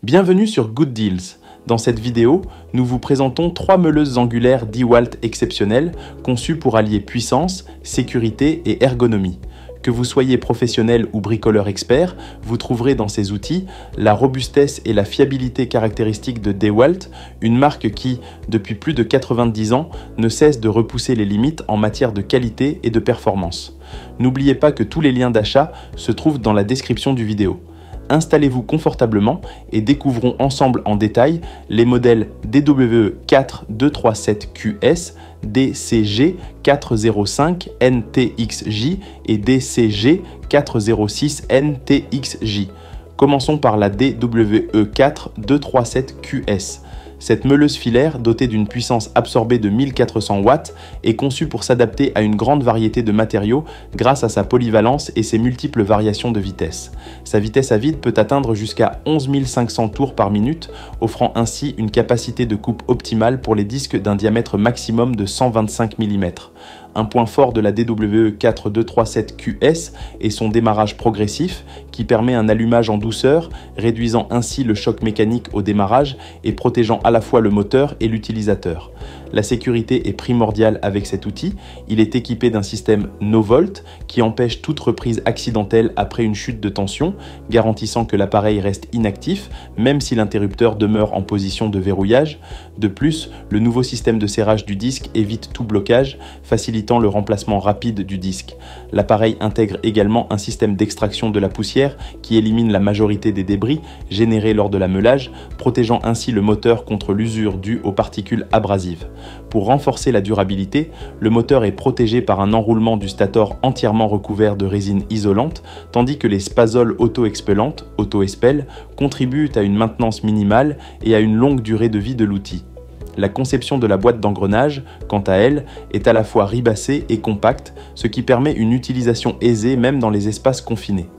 Bienvenue sur Good Deals. Dans cette vidéo, nous vous présentons 3 meuleuses angulaires DeWalt exceptionnelles conçues pour allier puissance, sécurité et ergonomie. Que vous soyez professionnel ou bricoleur expert, vous trouverez dans ces outils la robustesse et la fiabilité caractéristiques de DeWalt, une marque qui, depuis plus de 90 ans, ne cesse de repousser les limites en matière de qualité et de performance. N'oubliez pas que tous les liens d'achat se trouvent dans la description du vidéo. Installez-vous confortablement et découvrons ensemble en détail les modèles DWE-4237QS, DCG405NTXJ et DCG406NTXJ. Commençons par la DWE-4237QS. Cette meuleuse filaire, dotée d'une puissance absorbée de 1400 watts, est conçue pour s'adapter à une grande variété de matériaux grâce à sa polyvalence et ses multiples variations de vitesse. Sa vitesse à vide peut atteindre jusqu'à 11 500 tours par minute, offrant ainsi une capacité de coupe optimale pour les disques d'un diamètre maximum de 125 mm. Un point fort de la DWE-4237QS est son démarrage progressif qui permet un allumage en douceur, réduisant ainsi le choc mécanique au démarrage et protégeant à la fois le moteur et l'utilisateur. La sécurité est primordiale avec cet outil. Il est équipé d'un système no-volt qui empêche toute reprise accidentelle après une chute de tension, garantissant que l'appareil reste inactif même si l'interrupteur demeure en position de verrouillage. De plus, le nouveau système de serrage du disque évite tout blocage, facilitant le remplacement rapide du disque. L'appareil intègre également un système d'extraction de la poussière qui élimine la majorité des débris générés lors de la meulage, protégeant ainsi le moteur contre l'usure due aux particules abrasives. Pour renforcer la durabilité, le moteur est protégé par un enroulement du stator entièrement recouvert de résine isolante, tandis que les spazoles auto-expellantes, auto-expel, contribuent à une maintenance minimale et à une longue durée de vie de l'outil. La conception de la boîte d'engrenage, quant à elle, est à la fois ribassée et compacte, ce qui permet une utilisation aisée même dans les espaces confinés.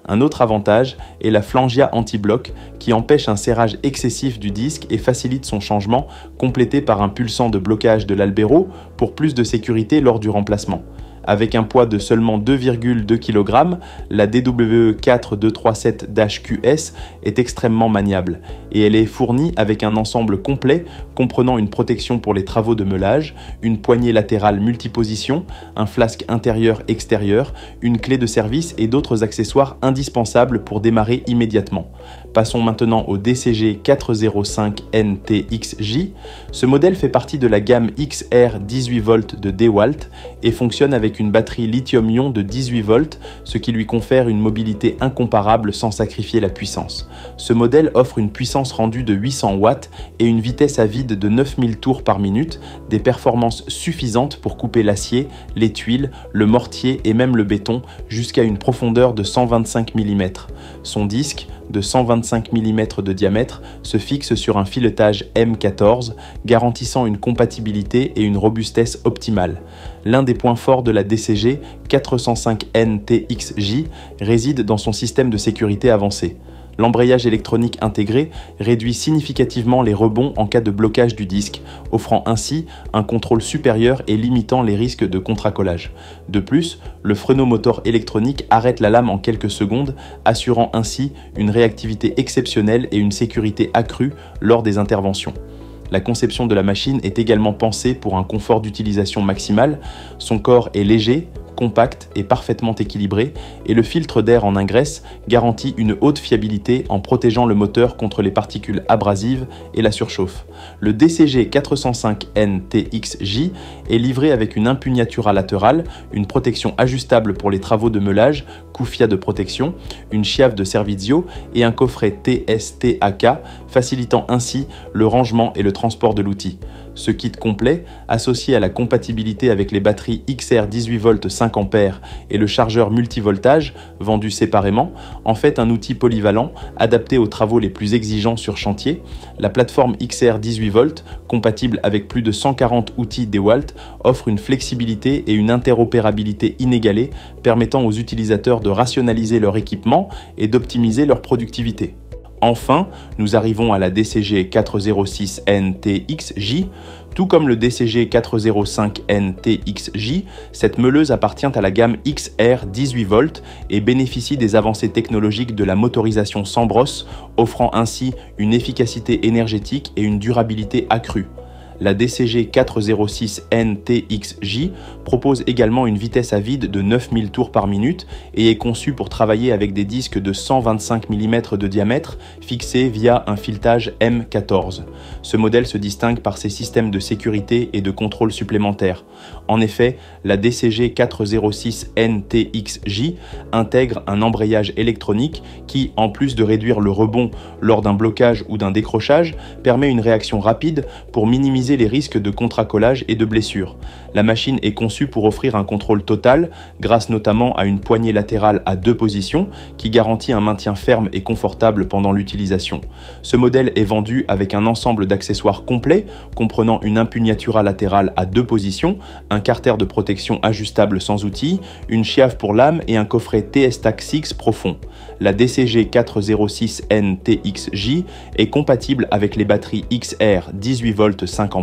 Un autre avantage est la flangia anti-bloc qui empêche un serrage excessif du disque et facilite son changement, complété par un pulsant de blocage de l'albéro pour plus de sécurité lors du remplacement. Avec un poids de seulement 2,2 kg, la DWE-4237-QS est extrêmement maniable et elle est fournie avec un ensemble complet comprenant une protection pour les travaux de meulage, une poignée latérale multiposition, un flasque intérieur-extérieur, une clé de service et d'autres accessoires indispensables pour démarrer immédiatement. Passons maintenant au DCG405NTXJ. Ce modèle fait partie de la gamme XR 18V de DeWalt et fonctionne avec une batterie lithium-ion de 18 volts, ce qui lui confère une mobilité incomparable sans sacrifier la puissance. Ce modèle offre une puissance rendue de 800 watts et une vitesse à vide de 9000 tours par minute, des performances suffisantes pour couper l'acier, les tuiles, le mortier et même le béton jusqu'à une profondeur de 125 mm. Son disque, de 125 mm de diamètre, se fixe sur un filetage M14, garantissant une compatibilité et une robustesse optimale. L'un des points forts de la DCG 405NTXJ réside dans son système de sécurité avancé. L'embrayage électronique intégré réduit significativement les rebonds en cas de blocage du disque, offrant ainsi un contrôle supérieur et limitant les risques de contracollage. De plus, le freino-moteur électronique arrête la lame en quelques secondes, assurant ainsi une réactivité exceptionnelle et une sécurité accrue lors des interventions. La conception de la machine est également pensée pour un confort d'utilisation maximal. Son corps est léger, compact et parfaitement équilibré, et le filtre d'air en ingresse garantit une haute fiabilité en protégeant le moteur contre les particules abrasives et la surchauffe. Le DCG405NTXJ est livré avec une impugnatura latérale, une protection ajustable pour les travaux de meulage, kouffia de protection, une chiave de servizio et un coffret TSTAK, facilitant ainsi le rangement et le transport de l'outil. Ce kit complet, associé à la compatibilité avec les batteries XR 18V 5A et le chargeur multivoltage, vendu séparément, en fait un outil polyvalent, adapté aux travaux les plus exigeants sur chantier. La plateforme XR 18V, compatible avec plus de 140 outils DeWalt, offre une flexibilité et une interopérabilité inégalées, permettant aux utilisateurs de rationaliser leur équipement et d'optimiser leur productivité. Enfin, nous arrivons à la DCG 406N-TXJ. Tout comme le DCG 405N-TXJ, cette meuleuse appartient à la gamme XR 18V et bénéficie des avancées technologiques de la motorisation sans brosse, offrant ainsi une efficacité énergétique et une durabilité accrue. La DCG 406N-TXJ propose également une vitesse à vide de 9000 tours par minute et est conçue pour travailler avec des disques de 125 mm de diamètre fixés via un filetage M14. Ce modèle se distingue par ses systèmes de sécurité et de contrôle supplémentaires. En effet, la DCG 406N-TXJ intègre un embrayage électronique qui, en plus de réduire le rebond lors d'un blocage ou d'un décrochage, permet une réaction rapide pour minimiser les risques de contracollage et de blessures. La machine est conçue pour offrir un contrôle total, grâce notamment à une poignée latérale à 2 positions qui garantit un maintien ferme et confortable pendant l'utilisation. Ce modèle est vendu avec un ensemble d'accessoires complets comprenant une impugnatura latérale à 2 positions, un carter de protection ajustable sans outils, une chiave pour lame et un coffret TS-Tac 6 profond. La DCG 406N-TXJ est compatible avec les batteries XR 18V 5A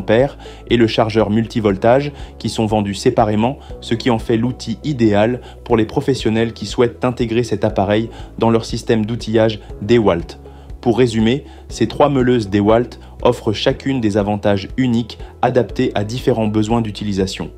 et le chargeur multivoltage qui sont vendus séparément, ce qui en fait l'outil idéal pour les professionnels qui souhaitent intégrer cet appareil dans leur système d'outillage DeWalt. Pour résumer, ces 3 meuleuses DeWalt offrent chacune des avantages uniques adaptés à différents besoins d'utilisation.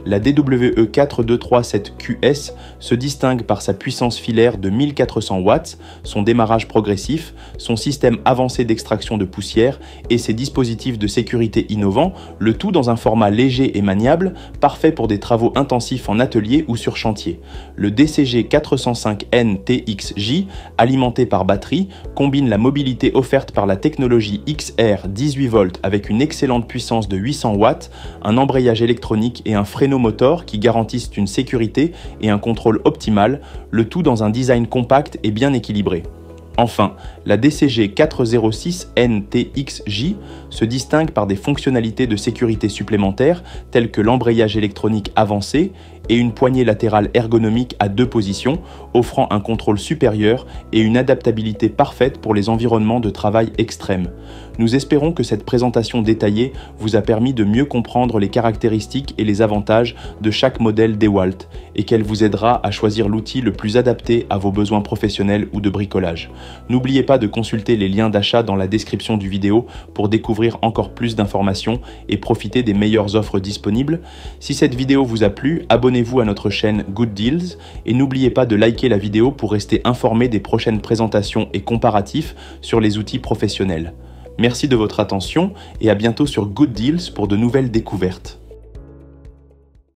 La DWE4237QS se distingue par sa puissance filaire de 1400 watts, son démarrage progressif, son système avancé d'extraction de poussière et ses dispositifs de sécurité innovants, le tout dans un format léger et maniable, parfait pour des travaux intensifs en atelier ou sur chantier. Le DCG 405N-TXJ, alimenté par batterie, combine la mobilité offerte par la technologie XR 18V avec une excellente puissance de 800 watts, un embrayage électronique et un freinot moteur qui garantissent une sécurité et un contrôle optimal, le tout dans un design compact et bien équilibré. Enfin, la DCG 406N-TXJ se distingue par des fonctionnalités de sécurité supplémentaires telles que l'embrayage électronique avancé et une poignée latérale ergonomique à 2 positions, offrant un contrôle supérieur et une adaptabilité parfaite pour les environnements de travail extrêmes. Nous espérons que cette présentation détaillée vous a permis de mieux comprendre les caractéristiques et les avantages de chaque modèle DeWalt et qu'elle vous aidera à choisir l'outil le plus adapté à vos besoins professionnels ou de bricolage. N'oubliez pas de consulter les liens d'achat dans la description du vidéo pour découvrir encore plus d'informations et profiter des meilleures offres disponibles. Si cette vidéo vous a plu, abonnez-vous à notre chaîne Good Deals et n'oubliez pas de liker la vidéo pour rester informé des prochaines présentations et comparatifs sur les outils professionnels. Merci de votre attention et à bientôt sur Good Deals pour de nouvelles découvertes.